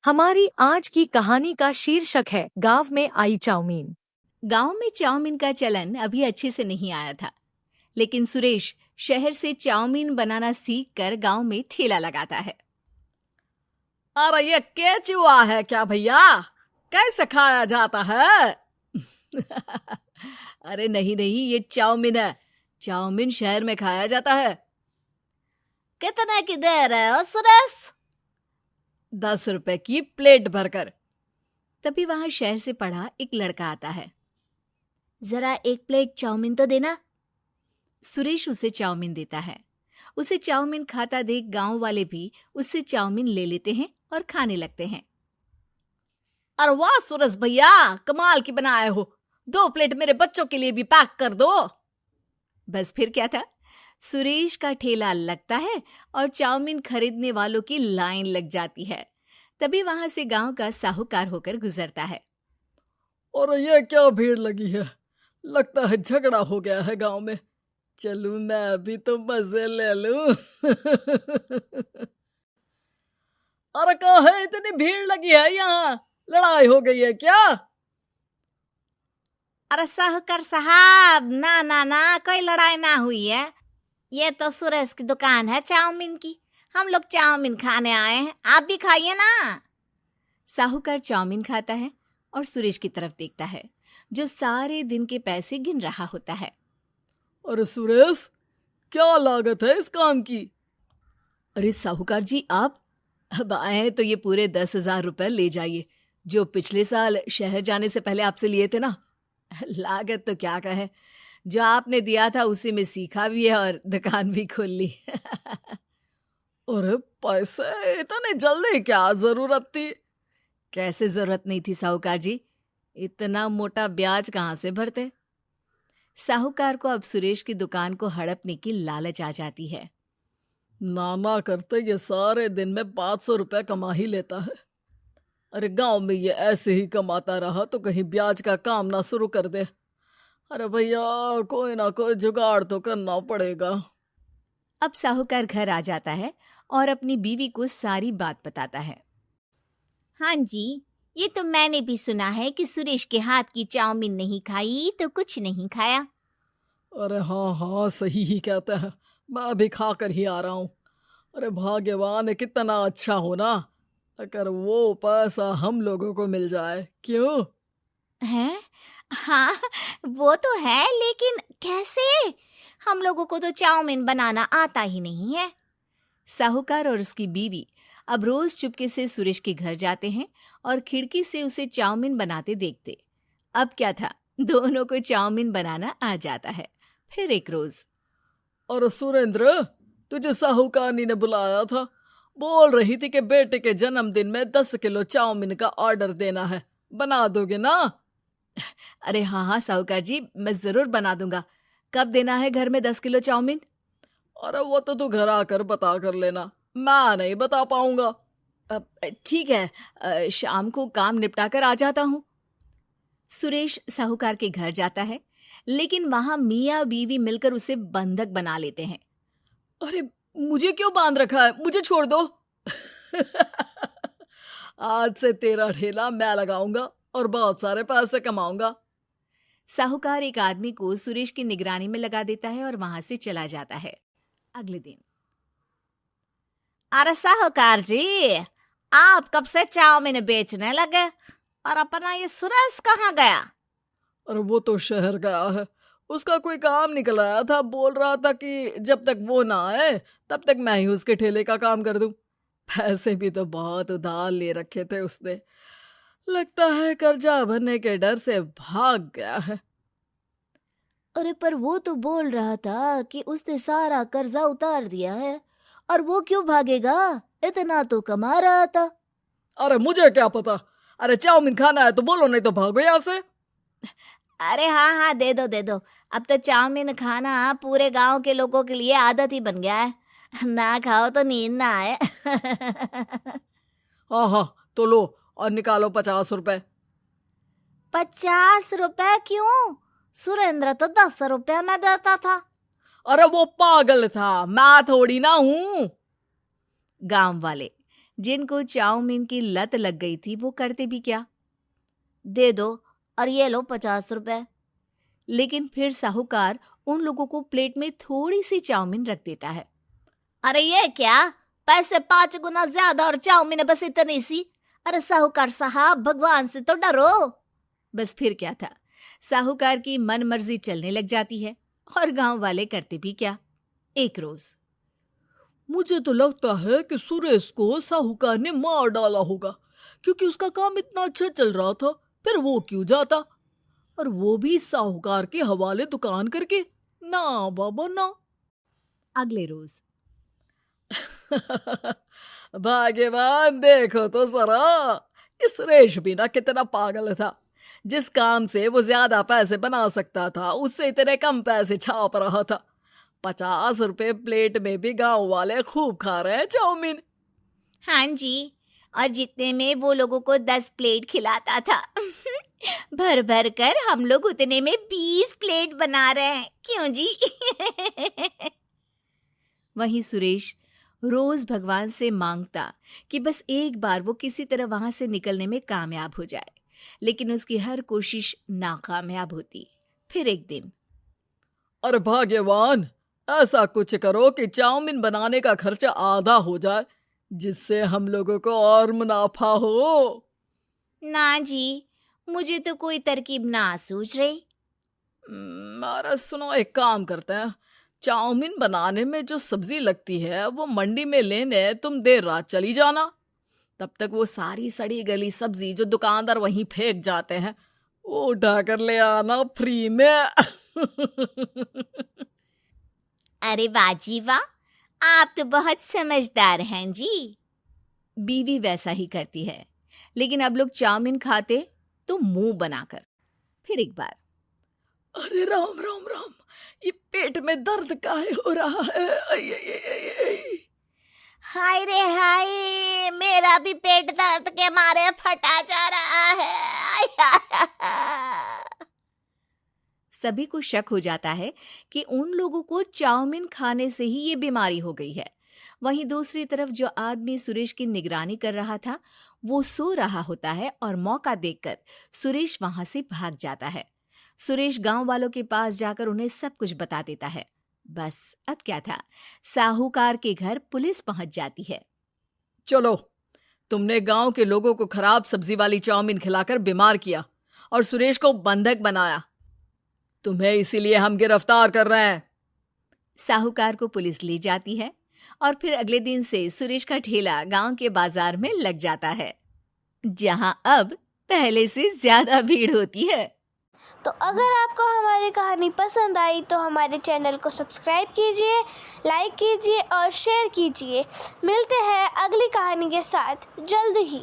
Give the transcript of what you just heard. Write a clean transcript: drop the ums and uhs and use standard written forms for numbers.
हमारी आज की कहानी का शीर्षक है गांव में आई चाउमीन। गांव में चाउमीन का चलन अभी अच्छे से नहीं आया था, लेकिन सुरेश शहर से चाउमीन बनाना सीखकर गांव में ठेला लगाता है। अरे ये केचुआ है क्या भैया? कैसे खाया जाता है? अरे नहीं नहीं, ये चाउमीन है। चाउमीन शहर में खाया जाता है। कितने की दे रहे हो सुरेश? 10 रुपए की प्लेट भरकर। तभी वहां शहर से पढ़ा एक लड़का आता है। जरा एक प्लेट चाउमीन तो देना। सुरेश उसे चाउमीन देता है। उसे चाउमीन खाता देख गांव वाले भी उससे चाउमीन ले लेते हैं और खाने लगते हैं। अरे वाह सुरेश भैया, कमाल की बनाए हो। 2 प्लेट मेरे बच्चों के लिए भी पैक कर दो। बस फिर क्या था, सुरेश का ठेला लगता है और चाउमीन खरीदने वालों की लाइन लग जाती है। तभी वहां से गांव का साहूकार होकर गुजरता है। और ये क्या भीड़ लगी है? लगता है झगड़ा हो गया है गांव में। चलूं मैं भी तो मजे ले लूं। अरे कहाँ है, इतनी भीड़ लगी है यहाँ? लड़ाई हो गई है क्या? अरे साहूकार साहब, ना ना ना, कोई लड़ाई ना हुई है। ये तो सुरेश की दुकान है चाउमीन की। हम लोग चाउमीन खाने आए हैं, आप भी खाइए ना। साहूकार चाउमीन खाता है और सुरेश की तरफ देखता है, जो सारे दिन के पैसे गिन रहा होता है। अरे सुरेश, क्या लागत है इस काम की? अरे साहूकार जी, आप अब आए हैं तो ये पूरे 10,000 रुपए ले जाइए, जो पिछले साल शहर जाने से पहले आपसे लिए थे ना। लागत तो क्या कहे, जो आपने दिया था उसी में सीखा भी है और दुकान भी खोल ली। अरे पैसे इतने जल्दी क्या जरूरत थी? कैसे जरूरत नहीं थी साहूकार जी, इतना मोटा ब्याज कहाँ से भरते। साहूकार को अब सुरेश की दुकान को हड़पने की लालच आ जाती है। नाना करते ये सारे दिन में 500 रुपए कमा ही लेता है। अरे गांव में ये ऐसे ही कमाता रहा तो कहीं ब्याज का काम ना शुरू कर दे। अरे भैया, कोई ना कोई जुगाड़ तो करना पड़ेगा। अब साहूकार घर आ जाता है और अपनी बीवी को सारी बात बताता है। हाँ जी, ये तो मैंने भी सुना है कि सुरेश के हाथ की चाउमीन नहीं खाई तो कुछ नहीं खाया। अरे हाँ हाँ, सही ही कहते हैं। मैं अभी खा कर ही आ रहा हूँ। अरे भाग्यवान है, कितना अच्छा हो ना अगर वो पैसा हम लोगों को मिल जाए। क्यों हैं? हाँ, वो तो है, लेकिन कैसे? हम लोगों को तो चाउमीन बनाना आता ही नहीं है। साहूकार और उसकी बीवी अब रोज चुपके से सुरेश के घर जाते हैं और खिड़की से उसे चाउमीन बनाते देखते। अब क्या था, दोनों को चाउमीन बनाना आ जाता है। फिर एक रोज, और सुरेंद्र, तुझे साहूकारनी ने बुलाया था। बोल रही थी कि बेटे के जन्मदिन में 10 किलो चाउमीन का ऑर्डर देना है। बना दोगे ना? अरे हाँ हाँ साहूकार जी, मैं जरूर बना दूंगा। कब देना है घर में 10 किलो चाउमीन? अरे वो तो तू घर आकर बता कर लेना, मैं नहीं बता पाऊंगा। ठीक है, शाम को काम निपटा कर आ जाता हूँ। सुरेश साहूकार के घर जाता है, लेकिन वहां मियाँ बीवी मिलकर उसे बंधक बना लेते हैं। अरे मुझे क्यों बांध रखा है? मुझे छोड़ दो। आज से तेरा ठेला मैं लगाऊंगा और बहुत सारे पैसे कमाऊंगा। साहूकार एक आदमी को सुरेश की निगरानी में लगा देता है और वहां से चला जाता है। अगले दिन, अरे साहूकार जी, आप कब से चाउमीन बेचने लगे और अपना ये सुरेश कहाँ गया? अरे वो तो शहर गया है, उसका कोई काम निकल आया था। बोल रहा था कि जब तक वो ना आए तब तक मैं ही उसके ठेले का काम कर दूं। पैसे भी तो बहुत उधार ले रखे थे उसने। लगता है कर्जा भरने के डर से भाग गया है। अरे पर वो तो बोल रहा था कि उसने सारा कर्जा उतार दिया है, और वो क्यों भागेगा? इतना तो कमा रहा था। अरे मुझे क्या पता। अरे चाउमीन खाना है तो बोलो, नहीं तो भागो यहाँ से। अरे हाँ हाँ, दे दो दे दो। अब तो चाउमीन खाना पूरे गांव के लोगों के लिए आदत ही बन गया है। ना खाओ तो नींद ना आए। हाँ हाँ, तो लो और निकालो 50 रुपए। 50 रुपए क्यों? सुरेंद्र तो 10 रुपए में देता था। अरे वो पागल था, मैं थोड़ी ना हूं। गांव वाले जिनको चाउमीन की लत लग गई थी वो करते भी क्या, दे दो और ये लो 50 रुपए। लेकिन फिर साहूकार उन लोगों को प्लेट में थोड़ी सी चाउमीन रख देता है। अरे ये क्या, पैसे 5 गुना ज्यादा और चाउमीन है बस इतनी सी। अरे साहूकार साहब, भगवान से तो डरो। बस फिर क्या था, साहूकार की मन मर्जी चलने लग जाती है और गांव वाले करते भी क्या। एक रोज मुझे तो लगता है कि सुरेश को साहूकार ने मार डाला होगा, क्योंकि उसका काम इतना अच्छा चल रहा था, फिर वो क्यों जाता, और वो भी साहूकार के हवाले दुकान करके। ना बाबा ना। अगले रोज भाग्यवान, देखो तो जरा, इस सुरेश भी ना कितना पागल था। जिस काम से वो ज्यादा पैसे बना सकता था उससे इतने कम पैसे छाप रहा था। 50 रुपए प्लेट में भी गांव वाले खूब खा रहे हैं चाउमीन। हाँ जी, और जितने में वो लोगों को 10 प्लेट खिलाता था भर भर कर हम लोग उतने में 20 प्लेट बना रहे हैं। क्यों जी? वहीं सुरेश रोज भगवान से मांगता कि बस एक बार वो किसी तरह वहां से निकलने में कामयाब हो जाए, लेकिन उसकी हर कोशिश नाकामयाब होती। फिर एक दिन, अरे भाग्यवान, ऐसा कुछ करो कि चाउमीन बनाने का खर्चा आधा हो जाए, जिससे हम लोगों को और मुनाफा हो। ना जी, मुझे तो कोई तरकीब ना सूझ रही। अरे सुनो, एक काम करते हैं, चाउमीन बनाने में जो सब्जी लगती है वो मंडी में लेने तुम देर रात चली जाना। तब तक वो सारी सड़ी गली सब्जी जो दुकानदार वहीं फेंक जाते हैं वो उठा कर ले आना फ्री में। अरे वाह जी वाह, आप तो बहुत समझदार हैं जी। बीवी वैसा ही करती है, लेकिन अब लोग चाउमीन खाते तो मुंह बनाकर। फिर एक बार, अरे राम राम राम, ये पेट में दर्द काहे हो रहा है? आई, आई, आई, आई, आई। हाय रे हाय, मेरा भी पेट दर्द के मारे फटा जा रहा है। सभी को शक हो जाता है कि उन लोगों को चाउमीन खाने से ही ये बीमारी हो गई है। वहीं दूसरी तरफ जो आदमी सुरेश की निगरानी कर रहा था वो सो रहा होता है और मौका देखकर सुरेश वहां से भाग जाता है। सुरेश गांव वालों के पास जाकर उन्हें सब कुछ बता देता है। बस अब क्या था, साहूकार के घर पुलिस पहुंच जाती है। चलो, तुमने गांव के लोगों को खराब सब्जी वाली चाउमीन खिलाकर बीमार किया और सुरेश को बंधक बनाया। तुम्हें इसीलिए हम गिरफ्तार कर रहे हैं। साहूकार को पुलिस ले जाती है और फिर अगले दिन से सुरेश का ठेला गांव के बाजार में लग जाता है, जहां अब पहले से ज्यादा भीड़ होती है। तो अगर आपको हमारी कहानी पसंद आई तो हमारे चैनल को सब्सक्राइब कीजिए, लाइक कीजिए और शेयर कीजिए। मिलते हैं अगली कहानी के साथ जल्द ही।